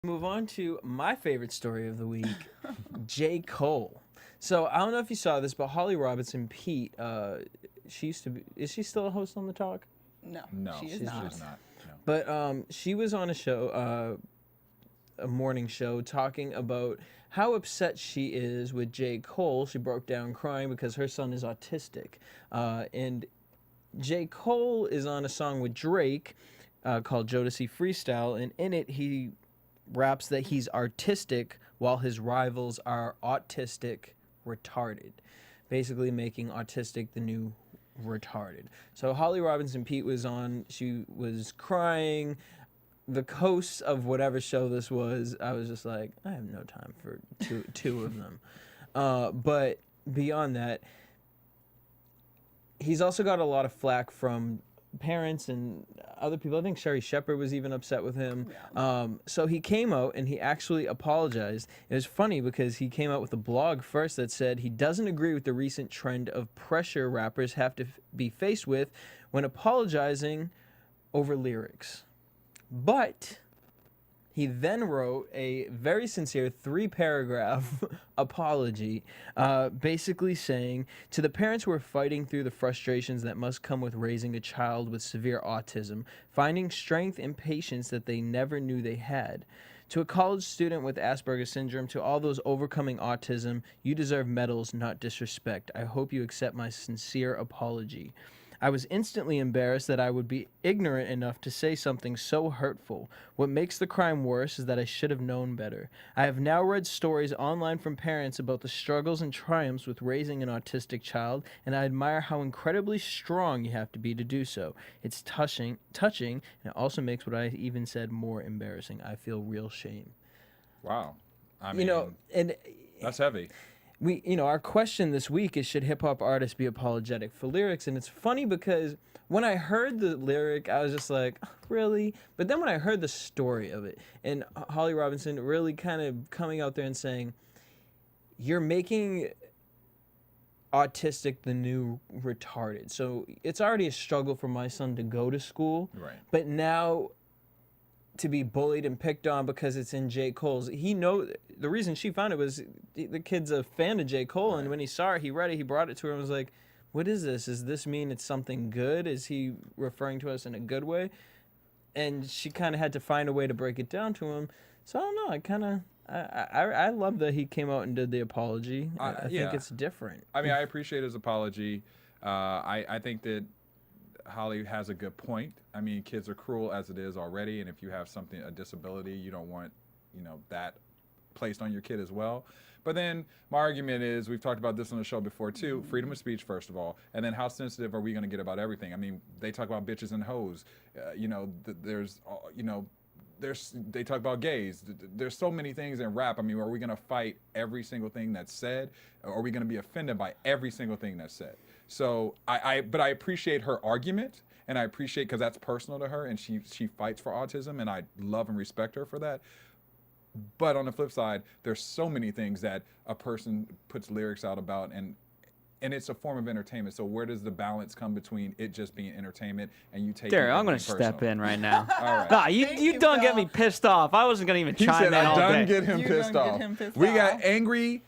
Move on to my favorite story of the week, J. Cole. So I don't know if you saw this, but Holly Robinson Pete, she used to be. Is she still a host on the Talk? No, No, she is she's not. not. No. But she was on a show, a morning show, talking about how upset she is with J. Cole. She broke down crying because her son is autistic, and J. Cole is on a song with Drake called Jodeci Freestyle, and in it he raps that he's artistic while his rivals are autistic retarded, basically making autistic the new retarded. So Holly Robinson Pete was on, she was crying. The hosts of whatever show this was, I was just like, I have no time for two of them. But beyond that, he's also got a lot of flack from parents and other people. I think Sherry Shepherd was even upset with him. Yeah. So he came out and he actually apologized. It was funny because he came out with a blog first that said he doesn't agree with the recent trend of pressure rappers have to be faced with when apologizing over lyrics. But he then wrote a very sincere 3-paragraph apology, basically saying, to the parents who are fighting through the frustrations that must come with raising a child with severe autism, finding strength and patience that they never knew they had. To a college student with Asperger's syndrome, to all those overcoming autism, you deserve medals, not disrespect. I hope you accept my sincere apology. I was instantly embarrassed that I would be ignorant enough to say something so hurtful. What makes the crime worse is that I should have known better. I have now read stories online from parents about the struggles and triumphs with raising an autistic child, and I admire how incredibly strong you have to be to do so. It's touching, and it also makes what I even said more embarrassing. I feel real shame. Wow. I mean, And that's heavy. our question this week is, should hip hop artists be apologetic for lyrics? And it's funny because when I heard the lyric, I was just like, really? But then when I heard the story of it, and Holly Robinson really kind of coming out there and saying, you're making autistic the new retarded. So it's already a struggle for my son to go to school. Right. But now to be bullied and picked on because it's in J. Cole's. The reason she found it was the kid's a fan of J. Cole, and when he saw it, he read it, he brought it to her and was like, what is this? Does this mean it's something good? Is he referring to us in a good way? And she kind of had to find a way to break it down to him. So I don't know. I love that he came out and did the apology. I think it's different. I mean, I appreciate his apology. I think that Holly has a good point. I mean, kids are cruel as it is already, and if you have a disability, you don't want, that placed on your kid as well. But then my argument is, we've talked about this on the show before too, freedom of speech, first of all, and then how sensitive are we going to get about everything? I mean, they talk about bitches and hoes. They talk about gays. There's so many things in rap. I mean, are we going to fight every single thing that's said? Or are we going to be offended by every single thing that's said? So but I appreciate her argument, and I appreciate, because that's personal to her, and she fights for autism, and I love and respect her for that. But on the flip side, there's so many things that a person puts lyrics out about, and it's a form of entertainment. So where does the balance come between it just being entertainment and you taking Derek, I'm going to to step in right now. All right. Nah, you done get me pissed off. I wasn't going to even He chime said, in I all done day. get him You pissed done get off. him pissed We got off. angry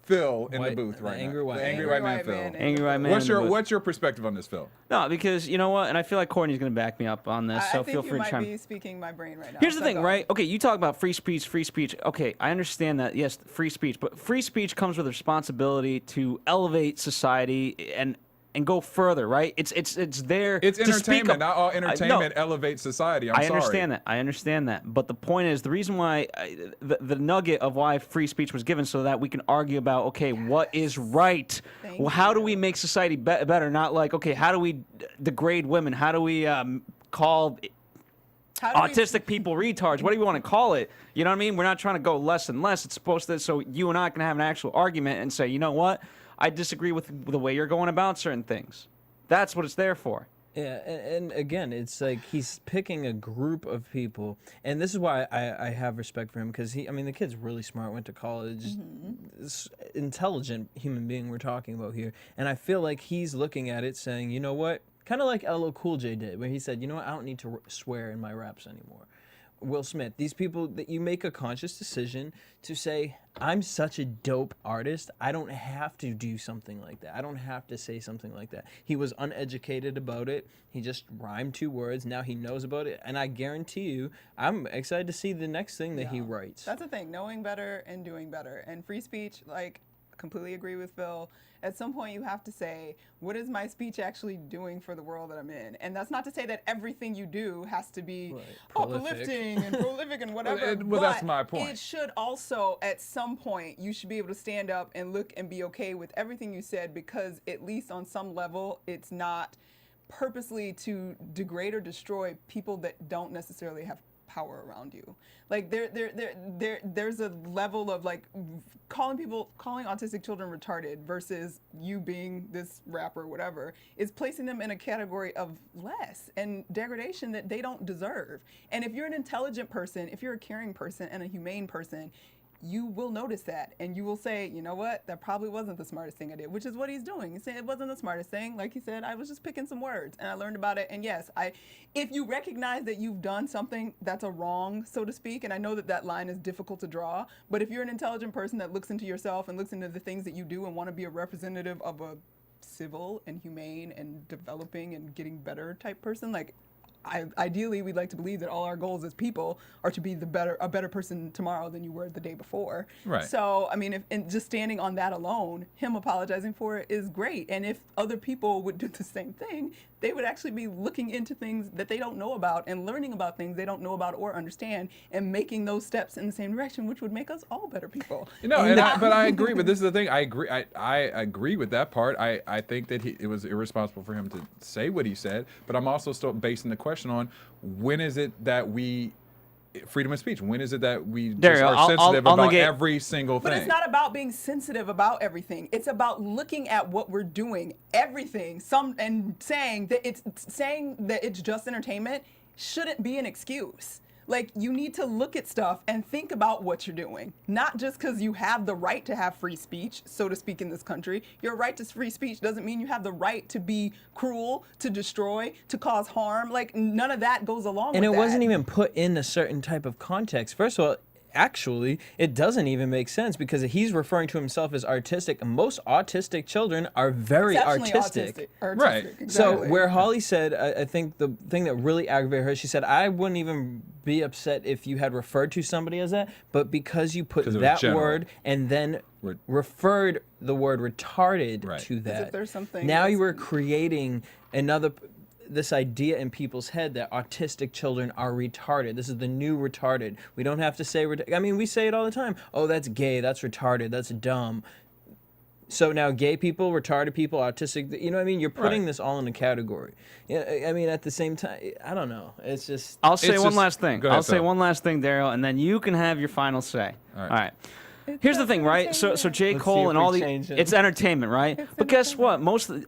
Phil in the White- booth right angry now. white The angry man. white man Phil. Angry white man. What's in the booth. what's your perspective on this, Phil? No, because you know what, and I feel like Courtney's going to back me up on this, so I feel think free you to might chime. be speaking my brain right now. Here's the so thing, go. right? Okay, you talk about free speech, Okay, I understand that. Yes, free speech, but free speech comes with a responsibility to elevate society and go further, right? It's there. It's to speak entertainment. up. Not all No, entertainment elevates society. I sorry. understand that. But the point is, the reason why the nugget of why free speech was given, so that we can argue about, okay, what is right? Thank Well, how do you. we make society better? Not like, okay, how do we degrade women? How do we call How do we- autistic people retards? What do you want to call it? You know what I mean? We're not trying to go less and less. It's supposed to, so you and I can have an actual argument and say, you know what? I disagree with the way you're going about certain things. That's what it's there for. Yeah, and again, it's like he's picking a group of people, and this is why I have respect for him, because the kid's really smart, went to college, intelligent human being we're talking about here, and I feel like he's looking at it saying, you know what, kind of like LL Cool J did, where he said, you know what, I don't need to swear in my raps anymore. Will Smith, these people that you make a conscious decision to say, I'm such a dope artist, I don't have to do something like that. I don't have to say something like that. He was uneducated about it. He just rhymed 2 words. Now he knows about it. And I guarantee you, I'm excited to see the next thing that he Yeah. writes. That's the thing, knowing better and doing better. And free speech, like, completely agree with Phil. At some point, you have to say, what is my speech actually doing for the world that I'm in? And that's not to say that everything you do has to be Prolific. uplifting and prolific and whatever. Well, that's but my point. It should also, at some point, you should be able to stand up and look and be okay with everything you said, because at least on some level, it's not purposely to degrade or destroy people that don't necessarily have power around you. Like there's a level of like calling autistic children retarded versus you being this rapper or whatever is placing them in a category of less and degradation that they don't deserve. And if you're an intelligent person, if you're a caring person and a humane person, you will notice that and you will say, you know what, that probably wasn't the smartest thing I did, which is what he's doing. He's saying it wasn't the smartest thing. Like he said, I was just picking some words and I learned about it. And yes, if you recognize that you've done something that's a wrong, so to speak, and I know that that line is difficult to draw, but if you're an intelligent person that looks into yourself and looks into the things that you do and want to be a representative of a civil and humane and developing and getting better type person, like ideally, we'd like to believe that all our goals as people are to be a better person tomorrow than you were the day before. Right. So, I mean, and just standing on that alone, him apologizing for it is great. And if other people would do the same thing, they would actually be looking into things that they don't know about and learning about things they don't know about or understand and making those steps in the same direction, which would make us all better people. But I agree. But this is the thing. I agree. I agree with that part. I think that it was irresponsible for him to say what he said. But I'm also still basing the question on when is it that we freedom of speech? When is it that we just Dario, are I'll sensitive about negate- every single thing? But it's not about being sensitive about everything. It's about looking at what we're doing, everything, and saying that it's just entertainment shouldn't be an excuse. Like, you need to look at stuff and think about what you're doing. Not just because you have the right to have free speech, so to speak, in this country. Your right to free speech doesn't mean you have the right to be cruel, to destroy, to cause harm. Like, none of that goes along with And that. it wasn't even put in a certain type of context. First of all, actually, it doesn't even make sense because he's referring to himself as artistic. Most autistic children are very Exceptionally artistic. Right. Exactly. So where Holly said, I think the thing that really aggravated her, she said, I wouldn't even be upset if you had referred to somebody as that, but because you put 'Cause it was that general. word and then referred the word retarded Right. to As that, if there's something now you that's- were creating this idea in people's head that autistic children are retarded. This is the new retarded. We don't have to say I mean, we say it all the time. Oh, that's gay, that's retarded, that's dumb. So now gay people, retarded people, autistic, you know what I mean? You're putting Right. this all in a category. Yeah, I mean, at the same time, I don't know. It's just... I'll say It's one just- last thing. go ahead, I'll say Phil. one last thing, Daryl, and then you can have your final say. All right. All right. Here's the thing, right? So J. Let's see Cole if and we all the change it. it's entertainment, right? But guess what? Most of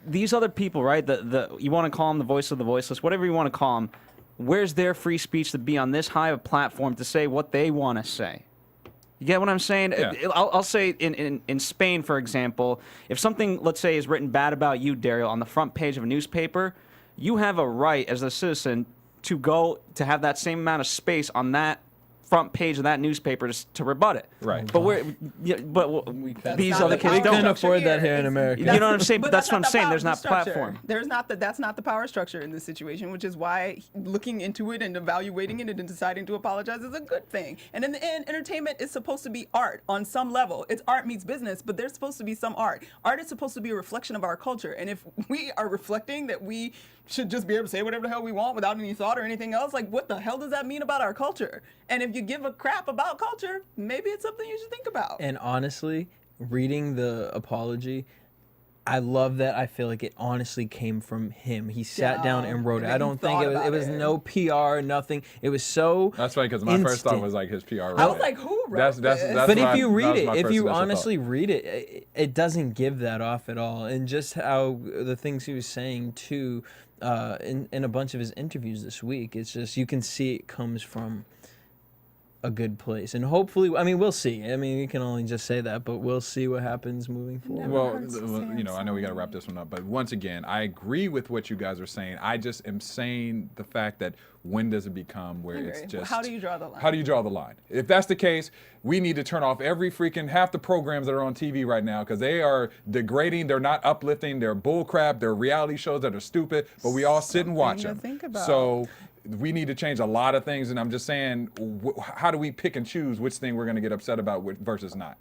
these other people, right? The you want to call them the voice of the voiceless, whatever you want to call them. Where's their free speech to be on this high of a platform to say what they want to say? You get what I'm saying? Yeah. I'll say in Spain, for example, if something, let's say, is written bad about you, Daryl, on the front page of a newspaper, you have a right as a citizen to go to have that same amount of space on that front page of that newspaper to rebut it. Right. But these not other the kids power We couldn't don't. structure afford that here in It's- America. You know what I'm saying? But that's what I'm not the saying. power There's not structure. platform. That's not the power structure in this situation, which is why looking into it and evaluating it and deciding to apologize is a good thing. And in the end, entertainment is supposed to be art on some level. It's art meets business, but there's supposed to be some art. Art is supposed to be a reflection of our culture. And if we are reflecting that we should just be able to say whatever the hell we want without any thought or anything else, like what the hell does that mean about our culture? And if you give a crap about culture, maybe it's something you should think about. And honestly, reading the apology, I love that. I feel like it honestly came from him. He sat down and wrote it. and I then he don't think thought it was. It about was it. no PR, nothing. It was so. That's funny because my first thought instant. was like his PR. I was like, who wrote That's this? that's But what if you that read was it, my if first you initial thought. honestly read it, it doesn't give that off at all. And just how the things he was saying too, in a bunch of his interviews this week, it's just you can see it comes from a good place, and hopefully, I mean, we'll see. I mean, we can only just say that, but we'll see what happens moving forward. Never Well, hurts to say you know, I'm I know we got to sorry. wrap this one up, but once again, I agree with what you guys are saying. I just am saying the fact that when does it become where it's Agree. just How do you draw the line? How do you draw the line? If that's the case, we need to turn off every freaking half the programs that are on TV right now because they are degrading. They're not uplifting. They're bullcrap. They're reality shows that are stupid, but we all sit and watch Something to them. think about. So we need to change a lot of things, and I'm just saying, how do we pick and choose which thing we're going to get upset about versus not?